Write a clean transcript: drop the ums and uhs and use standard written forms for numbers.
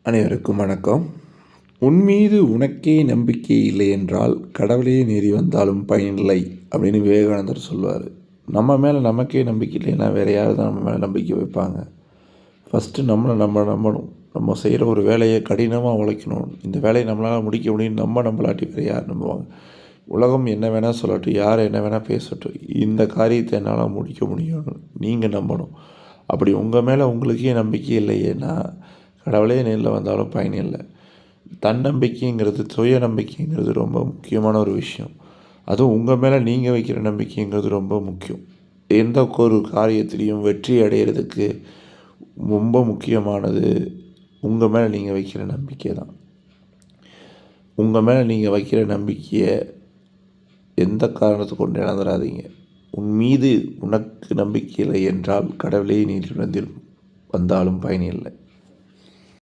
அனைவருக்கும் வணக்கம். உன் மீது உனக்கே நம்பிக்கை இல்லை என்றால் கடவுளே நேரி வந்தாலும் பயனில்லை அப்படின்னு விவேகானந்தர் சொல்லுவார். நம்ம மேலே நமக்கே நம்பிக்கை இல்லைன்னா வேறு யார் தான் நம்ம மேலே நம்பிக்கை வைப்பாங்க? ஃபஸ்ட்டு நம்மளை நம்ம நம்பணும். நம்ம செய்கிற ஒரு வேலையை கடினமாக உழைக்கணும். இந்த வேலையை நம்மளால் முடிக்க முடியும். நம்மளாட்டி வேறு யார் நம்புவாங்க? உலகம் என்ன வேணால் சொல்லட்டும், யார் என்ன வேணால் பேசட்டும், இந்த காரியத்தை என்னால் முடிக்க முடியும்னு நீங்கள் நம்பணும். அப்படி உங்கள் மேலே உங்களுக்கே நம்பிக்கை இல்லையேன்னா கடவுளே நேரில் வந்தாலும் பயன் இல்லை. தன்னம்பிக்கைங்கிறது, சுய நம்பிக்கைங்கிறது ரொம்ப முக்கியமான ஒரு விஷயம். அதுவும் உங்கள் மேலே நீங்கள் வைக்கிற நம்பிக்கைங்கிறது ரொம்ப முக்கியம். எந்த ஒரு காரியத்திலையும் வெற்றி அடைகிறதுக்கு ரொம்ப முக்கியமானது உங்கள் மேலே நீங்கள் வைக்கிற நம்பிக்கை தான். உங்கள் மேலே நீங்கள் வைக்கிற நம்பிக்கையை எந்த காரணத்தை கொண்டு இழந்துடாதீங்க. உன் மீது உனக்கு நம்பிக்கை இல்லை என்றால் கடவுளே நேரில் வந்தாலும் பயனில்லை.